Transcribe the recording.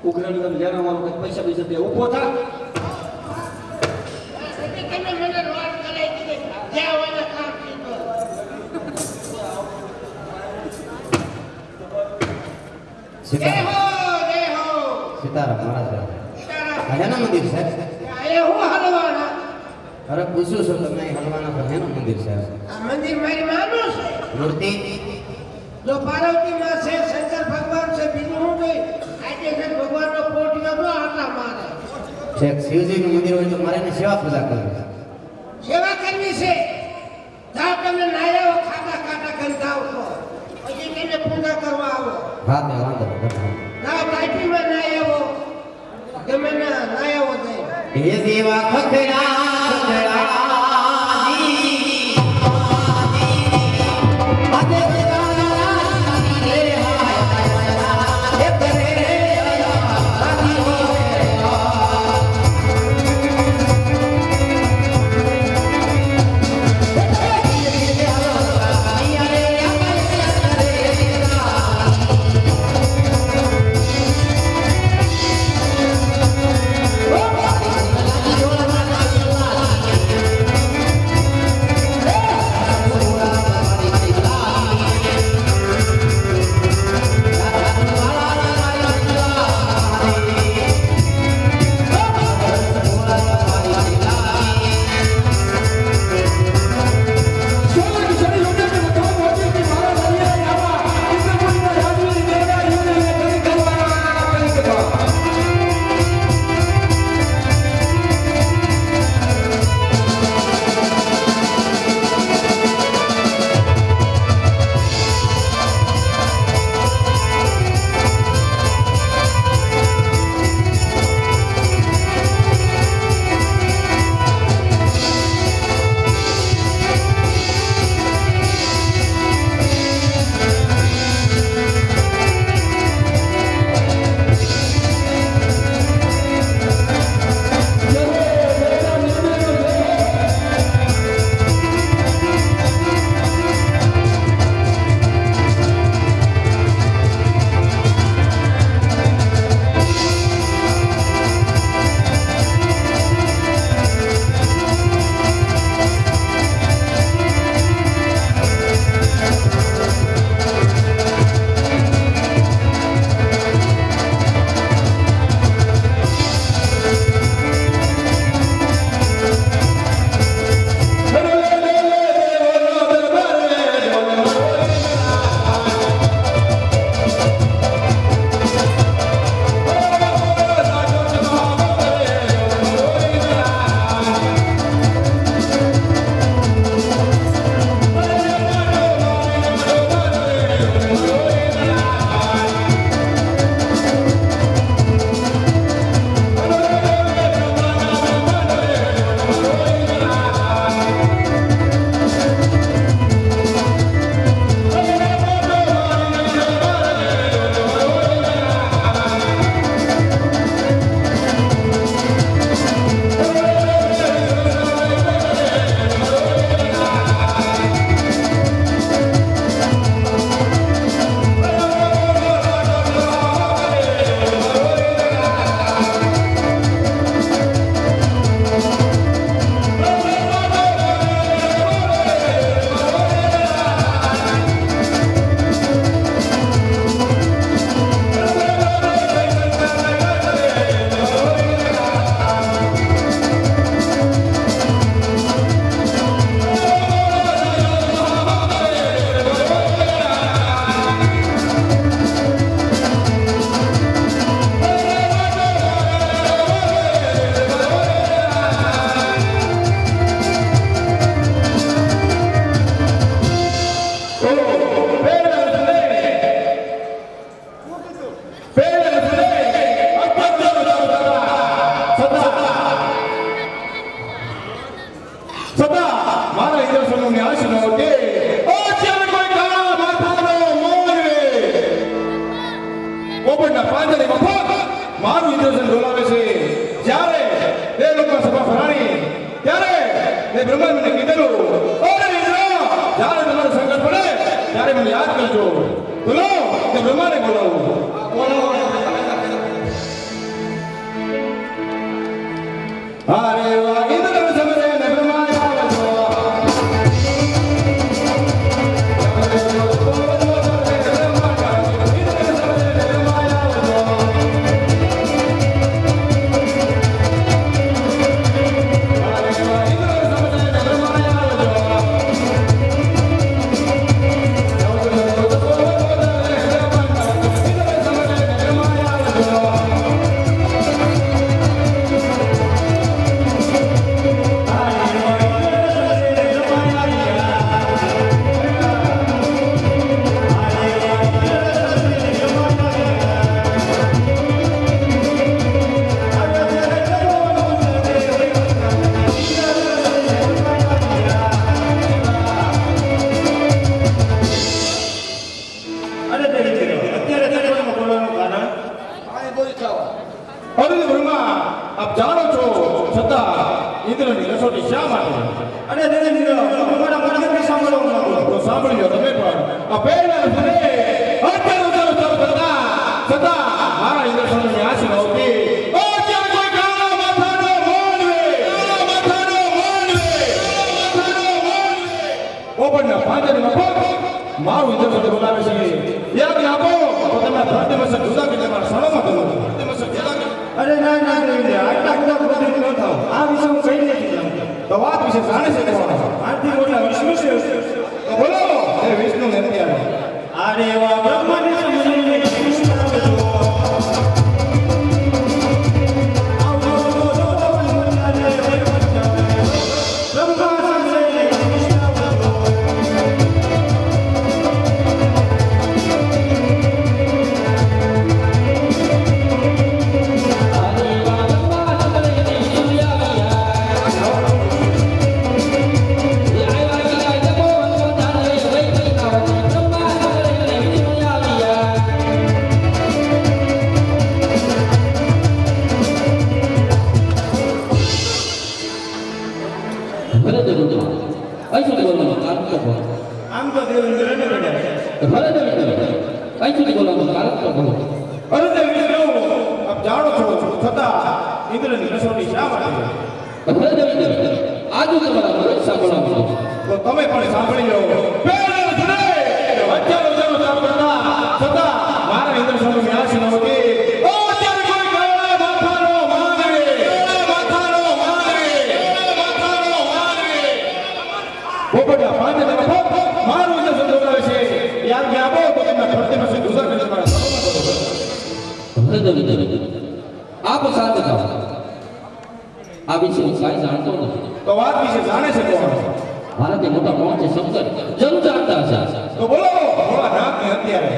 ઉઘરાણી તમે જાણવાનું કે પૈસા પૈસા દે ઊભો થા સીતારામ મહારાજ હેના મંદિર છે અરે પૂછું છું તમે હલવાના પર હેનું મંદિર છે આ મંદિર મારી માનું છે મૂર્તિ જો પાર્વતી માં છે શંકર ભગવાન છે બીજું હું કઈ આજે છે ભગવાનનો પોટિયો તો આટલા મારે છે શિવજીનું મંદિર હોય તો મારે એની સેવા પૂજા કરવી સેવા કરવી છે જાઓ તમે નાયાઓ ખાતા ખાતા કરી જાઓ છો પછી તેને પૂજા કરવા આવો હા તે વાંધો નહીં જાઓ ટાઈપીમાં નાયાઓ ગમે ના નાયાઓ જાય એ દેવા ખખડા याद करजो बोलो कि ब्रह्मा ने बोलावो અરુણ બ્રહ્મા આપ જાણો છો છતાં ઇન્દ્રની રસોટી શા માટે અરે દેવેન્દ્ર તમારા મનથી સાંભળવા માંગુ છું. તો સાંભળી લો તમે પણ આ પહેલા સુને અત્યારે ઉતારો ચાલુ કરતા છતાં મારા ઇન્દ્ર સ્વામીની આશી નહોતી ઓ ત્યાં કોઈ કાળા માથાનો પોપટના પાંજરામાં પોપ મારું ઇન્દ્ર સ્વામી બોલાવે છે યાદ આપો તો તમે ધરતીમાં જુદા કરી તમારા સણોમાં કરો ધરતીમાં જુદા કરી અરે ના ના દેવેન્દ્ર આટલા બધા ક્રોધિત ન થાઓ. આ વિશે હું કઈ નથી જાણતો. તો વાત વિશે જાણે છે કોણ આરતી મોટા વિષ્ણુ છે. તો બોલો એ વિષ્ણુ ને અત્યારે અરે એવા બ્રહ્માને સમજીને કૃષ્ણ આવજો. આવજો જો પવન મુંજાને હોય પંચાવે. બ્રહ્મા સમજીને કૃષ્ણ આવજો. આમ તો દેવેન્દ્ર ને રડ્યા. અરે તે વિષ્ણુ આપ જાણો છો છતાં ઇન્દ્રની રસોટી શા માટે તો તમે પણ સાંભળી લો પહેલા સુને અત્યારે ઉતારો ચાલુ કરતા છતાં મારા ઇન્દ્ર સ્વામીની આશી નહોતી ઓ અત્યારે કોઈ કાળા માથાનો પોપટના પાંજરામાં પોપ મારું ઇન્દ્ર સ્વામી બોલાવે છે યાદ કે આપો તો તમે ધરતીમાં જુદા કરી તમારા સણોમાં કરો આપ શાંત થાઓ. આ વિશે હું કાંઈ જાણતો નથી. તો વાત વિશે જાણે છે કોણ મારાથી મોટા કોણ છે શંકર જરૂર જાણતા હશે. તો બોલો ભોળા નાથ ને અત્યારે